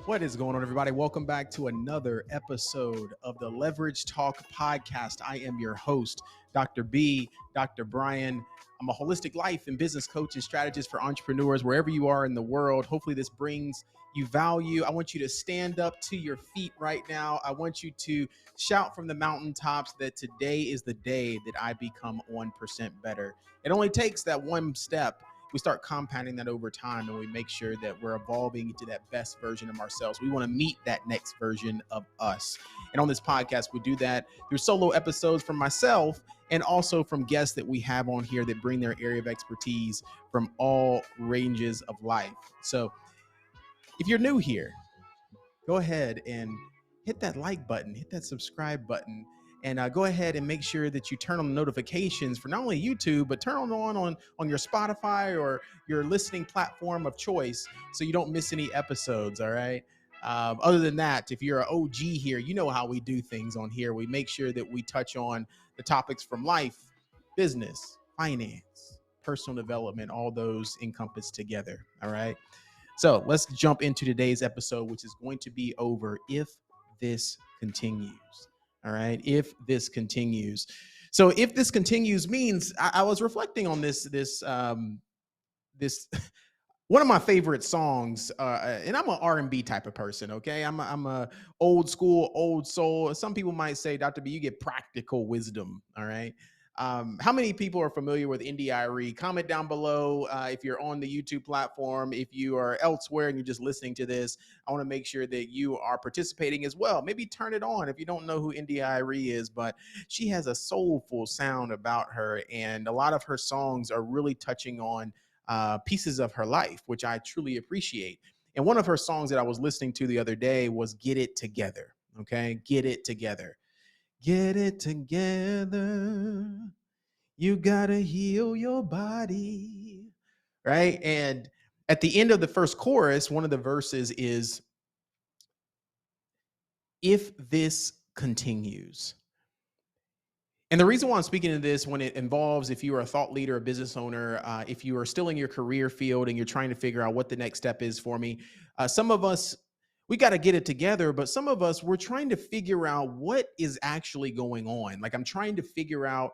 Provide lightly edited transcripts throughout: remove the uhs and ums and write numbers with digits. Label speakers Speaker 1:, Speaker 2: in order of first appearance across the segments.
Speaker 1: What is going on, everybody? Welcome back to another episode of the Leverage Talk podcast. I am your host, Dr. B, Dr. Brian. I'm a holistic life and business coach and strategist for entrepreneurs wherever you are in the world. Hopefully, this brings you value. I want you to stand up to your feet right now. I want you to shout from the mountaintops that today is the day that I become 1% better. It only takes that one step. We start compounding that over time, and we make sure that we're evolving into that best version of ourselves. We want to meet that next version of us. And on this podcast, we do that through solo episodes from myself and also from guests that we have on here that bring their area of expertise from all ranges of life. So if you're new here, go ahead and hit that like button, hit that subscribe button, and go ahead and make sure that you turn on the notifications for not only YouTube, but turn on your Spotify or your listening platform of choice so you don't miss any episodes, all right? Other than that, if you're an OG here, you know how we do things on here. We make sure that we touch on the topics from life, business, finance, personal development, all those encompassed together, all right? So let's jump into today's episode, which is going to be over if this continues. All right. If this continues. So if this continues means I was reflecting on this one of my favorite songs, and I'm an R&B type of person. Okay, I'm a old school, old soul. Some people might say, Dr. B, you get practical wisdom. All right. How many people are familiar with Indy Irie? Comment down below if you're on the YouTube platform. If you are elsewhere and you're just listening to this, I want to make sure that you are participating as well. Maybe turn it on if you don't know who Indy Irie is, but she has a soulful sound about her, and a lot of her songs are really touching on pieces of her life, which I truly appreciate. And one of her songs that I was listening to the other day was Get It Together. Okay, get it together. Get it together. You gotta heal your body. Right. And at the end of the first chorus, one of the verses is, if this continues. And the reason why I'm speaking to this, when it involves, if you are a thought leader, a business owner, if you are still in your career field and you're trying to figure out what the next step is for me, some of us, we got to get it together, but some of us, we're trying to figure out what is actually going on. Like, I'm trying to figure out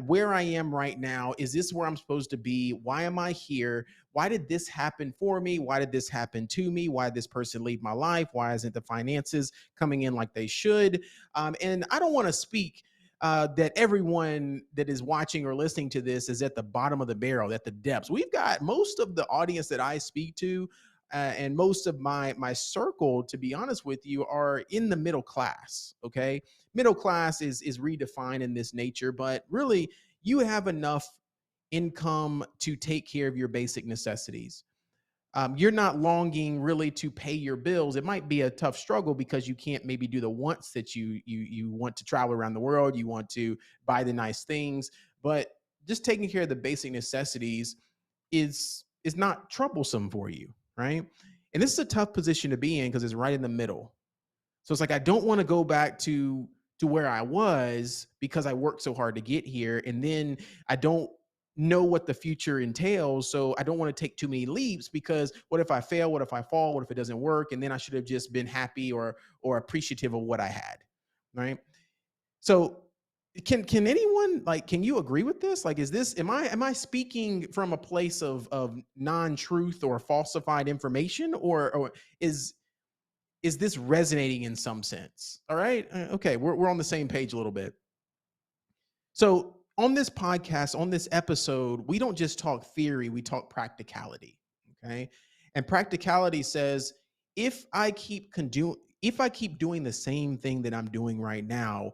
Speaker 1: where I am right now. Is this where I'm supposed to be? Why am I here? Why did this happen for me? Why did this happen to me? Why did this person leave my life? Why isn't the finances coming in like they should? And I don't want to speak that everyone that is watching or listening to this is at the bottom of the barrel, at the depths. We've got most of the audience that I speak to, and most of my circle, to be honest with you, are in the middle class. Okay, middle class is redefined in this nature, but really, you have enough income to take care of your basic necessities. You're not longing really to pay your bills. It might be a tough struggle because you can't maybe do the wants that you want to travel around the world. You want to buy the nice things, but just taking care of the basic necessities is not troublesome for you, right? And this is a tough position to be in because it's right in the middle. So it's like, I don't want to go back to where I was because I worked so hard to get here, and then I don't know what the future entails. So I don't want to take too many leaps because what if I fail? What if I fall? What if it doesn't work? And then I should have just been happy or appreciative of what I had, right? So can anyone, like, can you agree with this? Like, is this, am I speaking from a place of non-truth or falsified information, or is this resonating in some sense? All right. Okay. We're on the same page a little bit. So on this podcast, on this episode, we don't just talk theory, we talk practicality. Okay. And practicality says, if I keep doing the same thing that I'm doing right now,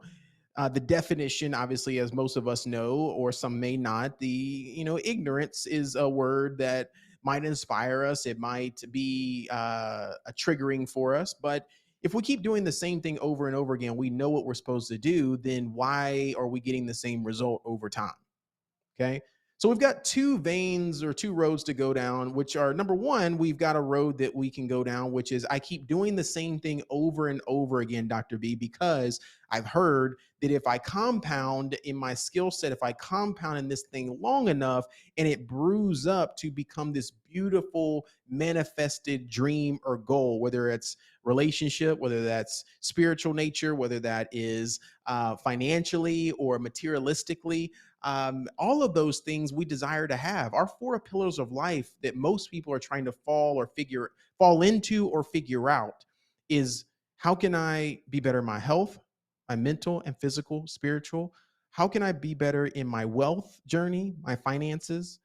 Speaker 1: the definition, obviously, as most of us know, or some may not, ignorance is a word that might inspire us. It might be a triggering for us. But if we keep doing the same thing over and over again, we know what we're supposed to do, then why are we getting the same result over time? Okay. So we've got two veins or two roads to go down, which are number one, we've got a road that we can go down, which is I keep doing the same thing over and over again, Dr. B, because I've heard that if I compound in my skill set, if I compound in this thing long enough and it brews up to become this beautiful manifested dream or goal, whether it's relationship, whether that's spiritual nature, whether that is financially or materialistically, all of those things we desire to have. Our four pillars of life that most people are trying to fall into or figure out is how can I be better in my health, my mental and physical, spiritual? How can I be better in my wealth journey, my finances?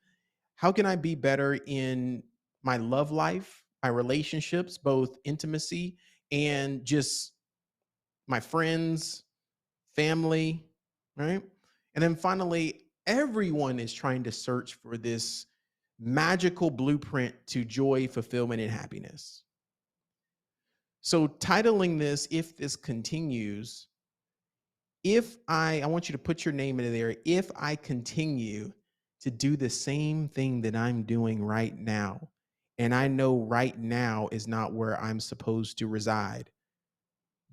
Speaker 1: How can I be better in my love life, my relationships, both intimacy and just my friends, family, right? And then finally, everyone is trying to search for this magical blueprint to joy, fulfillment, and happiness. So, titling this, If This Continues, I want you to put your name in there. If I continue to do the same thing that I'm doing right now, and I know right now is not where I'm supposed to reside,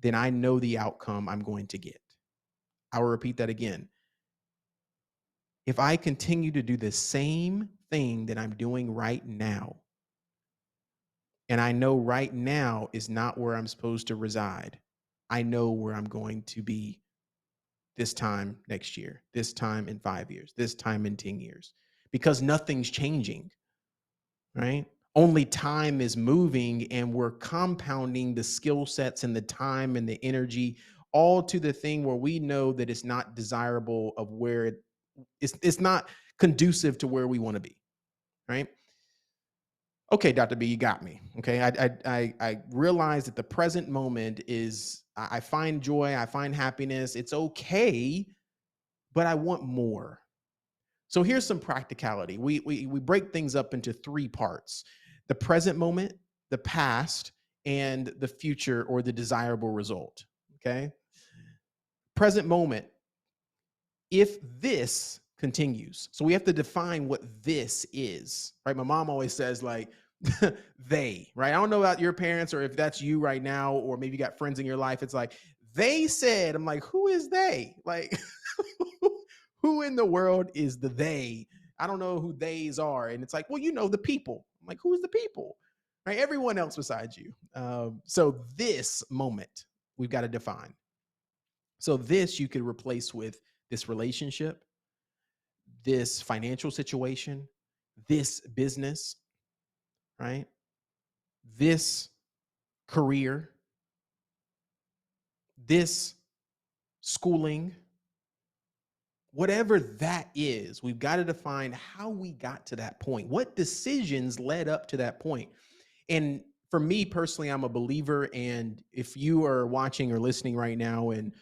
Speaker 1: then I know the outcome I'm going to get. I will repeat that again. If I continue to do the same thing that I'm doing right now, and I know right now is not where I'm supposed to reside, I know where I'm going to be this time next year, this time in 5 years, this time in 10 years, because nothing's changing, right? Only time is moving, and we're compounding the skill sets and the time and the energy all to the thing where we know that it's not desirable of where it's not conducive to where we want to be, right? Okay, Dr. B, you got me. Okay, I realize that the present moment is I find joy, I find happiness. It's okay, but I want more. So here's some practicality. We break things up into three parts: the present moment, the past, and the future or the desirable result. Okay, present moment. If this continues, so we have to define what this is, right? My mom always says like they, right? I don't know about your parents or if that's you right now, or maybe you got friends in your life. It's like they said. I'm like, who is they? Like, who in the world is the they? I don't know who theys are. And it's like, well, the people. I'm like, who is the people? Right? Everyone else besides you. So this moment we've got to define. So this you could replace with this relationship, this financial situation, this business, right? This career, this schooling, whatever that is, we've got to define how we got to that point. What decisions led up to that point? And for me personally, I'm a believer. And if you are watching or listening right now and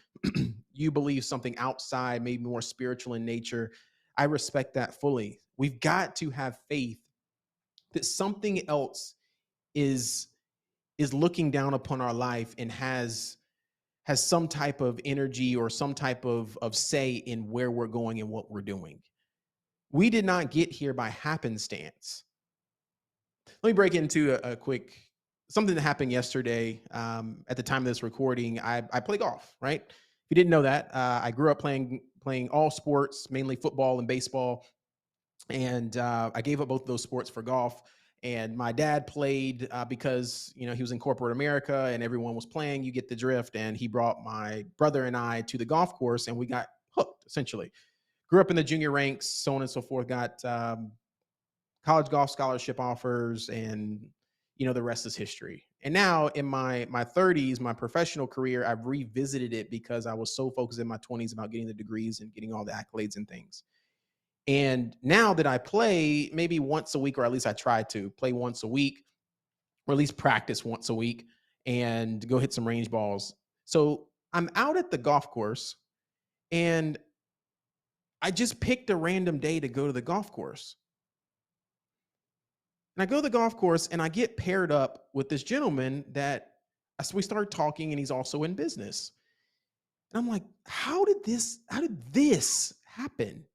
Speaker 1: you believe something outside, maybe more spiritual in nature, I respect that fully. We've got to have faith that something else is looking down upon our life and has some type of energy or some type of say in where we're going and what we're doing. We did not get here by happenstance. Let me break into a quick something that happened yesterday. At the time of this recording, I play golf. Right? If you didn't know that, I grew up playing all sports, mainly football and baseball, and I gave up both of those sports for golf. And my dad played because he was in corporate America and everyone was playing. You get the drift. And he brought my brother and I to the golf course, and we got hooked. Essentially, grew up in the junior ranks, so on and so forth. Got college golf scholarship offers, and the rest is history. And now in my 30s, my professional career, I've revisited it because I was so focused in my 20s about getting the degrees and getting all the accolades and things. And now that I play maybe once a week, or at least I try to play once a week, or at least practice once a week and go hit some range balls. So I'm out at the golf course, and I just picked a random day to go to the golf course. And I go to the golf course and I get paired up with this gentleman that we start talking, and he's also in business. And I'm like, how did this happen?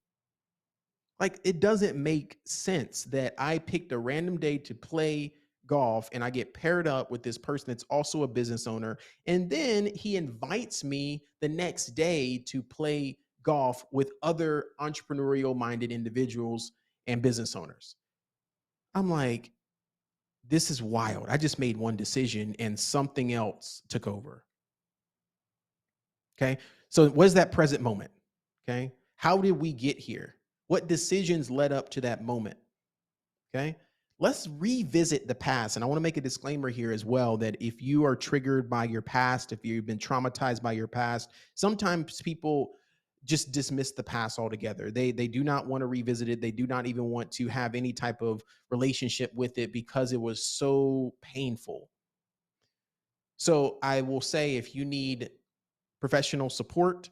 Speaker 1: Like, it doesn't make sense that I picked a random day to play golf and I get paired up with this person that's also a business owner. And then he invites me the next day to play golf with other entrepreneurial minded individuals and business owners. I'm like, this is wild. I just made one decision and something else took over. Okay. So, what is that present moment? Okay. How did we get here? What decisions led up to that moment? Okay. Let's revisit the past. And I want to make a disclaimer here as well that if you are triggered by your past, if you've been traumatized by your past, sometimes people just dismiss the past altogether. They do not want to revisit it. They do not even want to have any type of relationship with it because it was so painful. So I will say if you need professional support,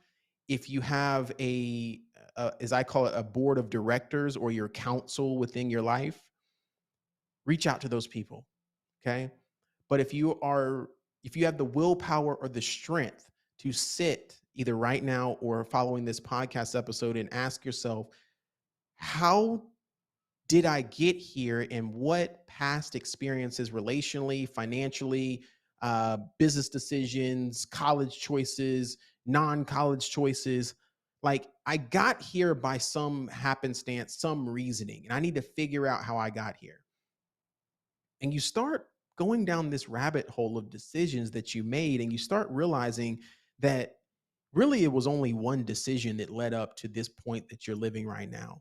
Speaker 1: if you have as I call it, a board of directors or your counsel within your life, reach out to those people. Okay. But if you have the willpower or the strength to sit either right now or following this podcast episode and ask yourself, how did I get here and what past experiences relationally, financially, business decisions, college choices, non-college choices, like I got here by some happenstance, some reasoning, and I need to figure out how I got here. And you start going down this rabbit hole of decisions that you made, and you start realizing that really it was only one decision that led up to this point that you're living right now.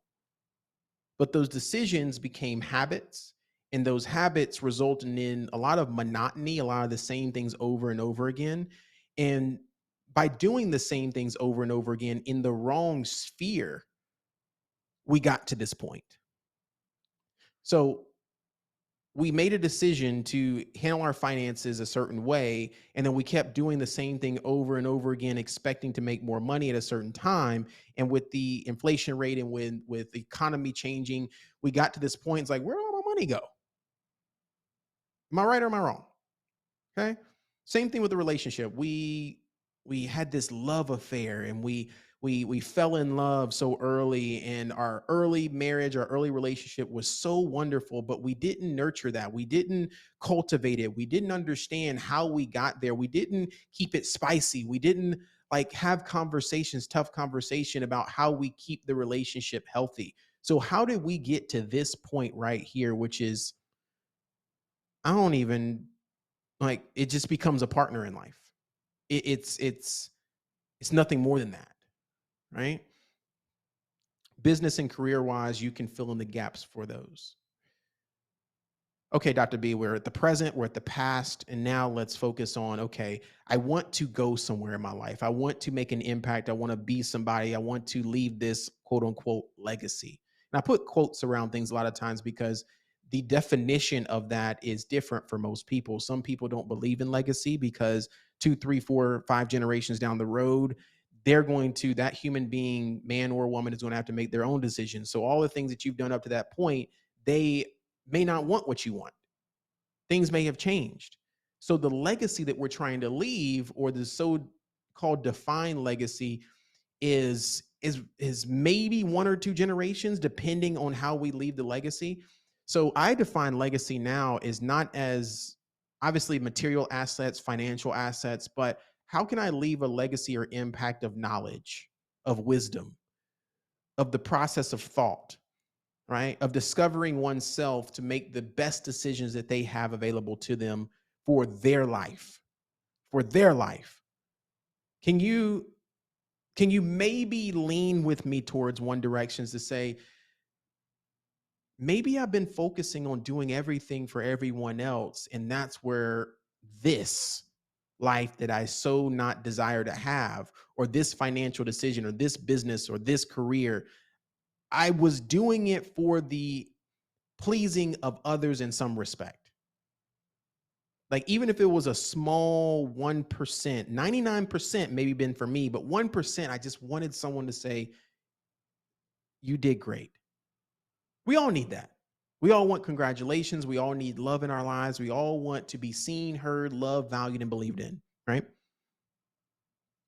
Speaker 1: But those decisions became habits, and those habits resulted in a lot of monotony, a lot of the same things over and over again. And by doing the same things over and over again in the wrong sphere, we got to this point. So we made a decision to handle our finances a certain way, and then we kept doing the same thing over and over again, expecting to make more money at a certain time. And with the inflation rate and with the economy changing, we got to this point. It's like, where did all my money go? Am I right or am I wrong? Okay. Same thing with the relationship. We had this love affair and we fell in love so early, and our early marriage, our early relationship was so wonderful, but we didn't nurture that. We didn't cultivate it. We didn't understand how we got there. We didn't keep it spicy. We didn't like have conversations, tough conversation about how we keep the relationship healthy. So how did we get to this point right here, which is I don't even like it just becomes a partner in life. It's nothing more than that, right? Business and career wise, you can fill in the gaps for those. Okay, Dr. B, we're at the present, we're at the past, and now let's focus on okay, I want to go somewhere in my life. I want to make an impact. I want to be somebody. I want to leave this quote unquote legacy. And I put quotes around things a lot of times because the definition of that is different for most people. Some people don't believe in legacy because two, three, four, five generations down the road, that human being, man or woman, is going to have to make their own decisions. So all the things that you've done up to that point, they may not want what you want. Things may have changed. So the legacy that we're trying to leave, or the so-called defined legacy, is maybe one or two generations, depending on how we leave the legacy. So I define legacy now is not as obviously material assets, financial assets, but how can I leave a legacy or impact of knowledge, of wisdom, of the process of thought, right? Of discovering oneself to make the best decisions that they have available to them for their life, for their life. Can you maybe lean with me towards one direction to say, maybe I've been focusing on doing everything for everyone else, and that's where this life that I so not desire to have, or this financial decision, or this business, or this career, I was doing it for the pleasing of others in some respect. Like, even if it was a small 1%, 99% maybe been for me, but 1%, I just wanted someone to say, you did great. We all need that. We all want congratulations. We all need love in our lives. We all want to be seen, heard, loved, valued, and believed in, right?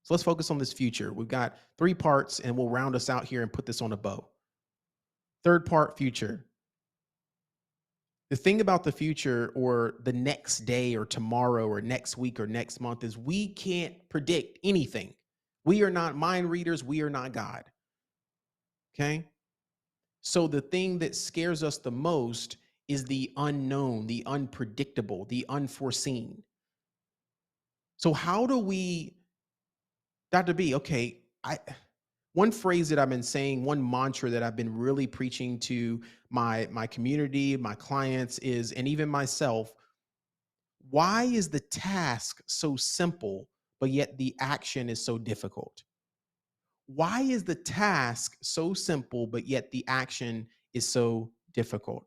Speaker 1: So let's focus on this future. We've got three parts, and we'll round us out here and put this on a bow. Third part, future. The thing about the future or the next day or tomorrow or next week or next month is we can't predict anything. We are not mind readers. We are not God. Okay. So the thing that scares us the most is the unknown, the unpredictable, the unforeseen. So how do we, Dr. B, okay, one phrase that I've been saying, one mantra that I've been really preaching to my community, my clients is, and even myself, why is the task so simple, but yet the action is so difficult? Why is the task so simple, but yet the action is so difficult?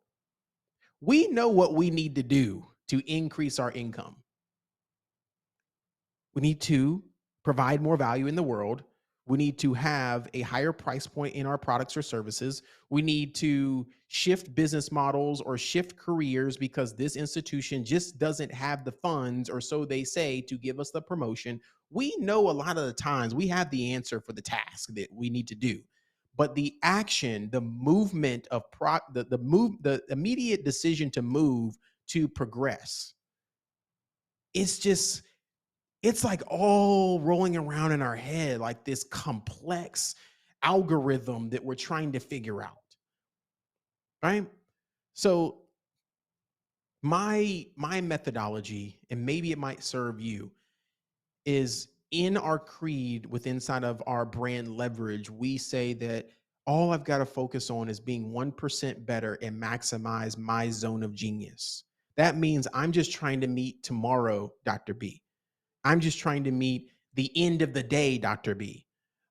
Speaker 1: We know what we need to do to increase our income. We need to provide more value in the world. We need to have a higher price point in our products or services. We need to shift business models or shift careers because this institution just doesn't have the funds, or so they say, to give us the promotion. We know a lot of the times we have the answer for the task that we need to do. But the action, the movement of the immediate decision to move, to progress, it's just, it's like all rolling around in our head like this complex algorithm that we're trying to figure out, right? So my methodology, and maybe it might serve you, is in our creed, with inside of our brand leverage, we say that all I've got to focus on is being 1% better and maximize my zone of genius. That means I'm just trying to meet tomorrow, Dr. B. I'm just trying to meet the end of the day, Dr. B.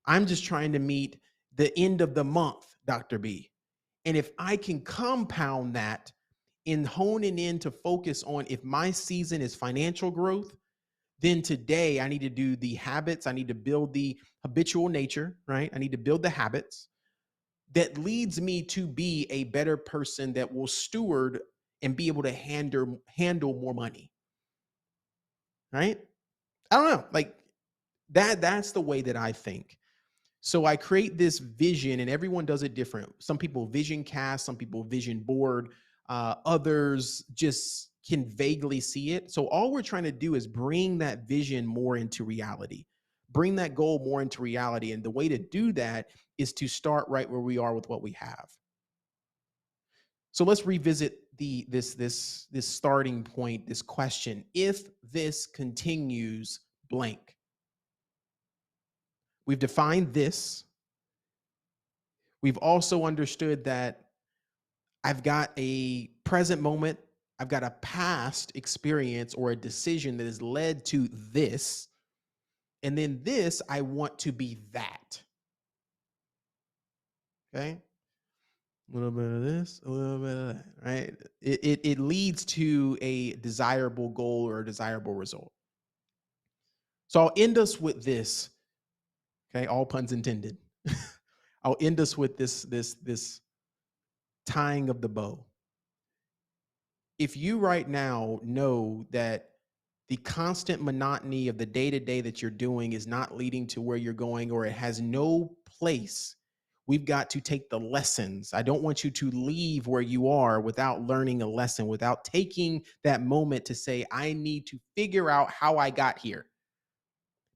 Speaker 1: I'm just trying to meet the end of the month, Dr. B. And if I can compound that in honing in to focus on, if my season is financial growth, then today I need to do the habits. I need to build the habitual nature, right? I need to build the habits that leads me to be a better person that will steward and be able to handle more money, right? I don't know, like that's the way that I think. So I create this vision, and everyone does it different. Some people vision cast, some people vision board, others just can vaguely see it. So all we're trying to do is bring that vision more into reality, bring that goal more into reality. And the way to do that is to start right where we are with what we have. So let's revisit this starting point, this question. If this continues, blank. We've defined this. We've also understood that I've got a present moment, I've got a past experience or a decision that has led to this. And then this, I want to be that. Okay. A little bit of this, a little bit of that, right? It leads to a desirable goal or a desirable result. So I'll end us with this. Okay. All puns intended. I'll end us with this tying of the bow. If you right now know that the constant monotony of the day to day that you're doing is not leading to where you're going, or it has no place, we've got to take the lessons. I don't want you to leave where you are without learning a lesson, without taking that moment to say, I need to figure out how I got here,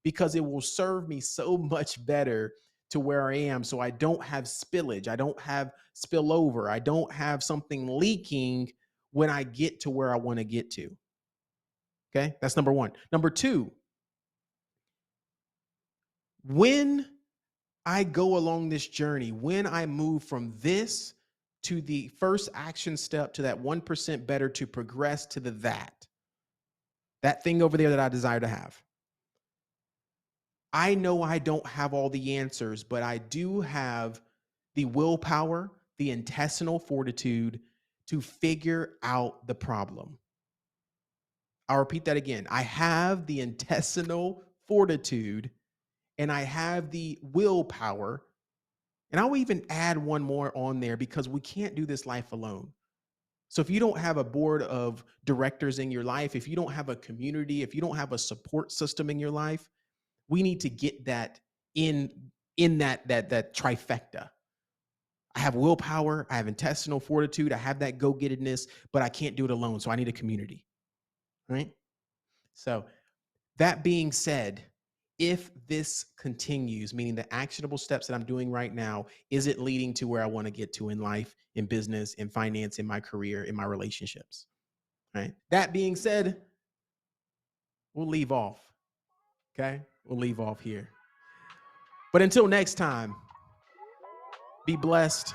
Speaker 1: because it will serve me so much better to where I am. So I don't have spillage. I don't have spillover. I don't have something leaking when I get to where I want to get to. Okay. That's number one. Number two, when I go along this journey, when I move from this to the first action step, to that 1% better, to progress to that thing over there that I desire to have, I know I don't have all the answers, but I do have the willpower, the intestinal fortitude to figure out the problem. I'll repeat that again. I have the intestinal fortitude and I have the willpower. And I'll even add one more on there, because we can't do this life alone. So if you don't have a board of directors in your life, if you don't have a community, if you don't have a support system in your life, we need to get that in that trifecta. I have willpower, I have intestinal fortitude, I have that go-gettedness, but I can't do it alone. So I need a community, right? So that being said, if this continues, meaning the actionable steps that I'm doing right now, is it leading to where I want to get to in life, in business, in finance, in my career, in my relationships? Right. That being said, we'll leave off. Okay. We'll leave off here. But until next time, be blessed.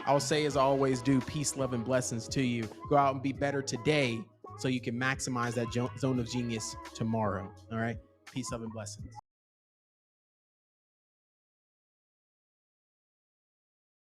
Speaker 1: I'll say, as I always do, peace, love, and blessings to you. Go out and be better today so you can maximize that zone of genius tomorrow. All right. Peace, love, and blessings.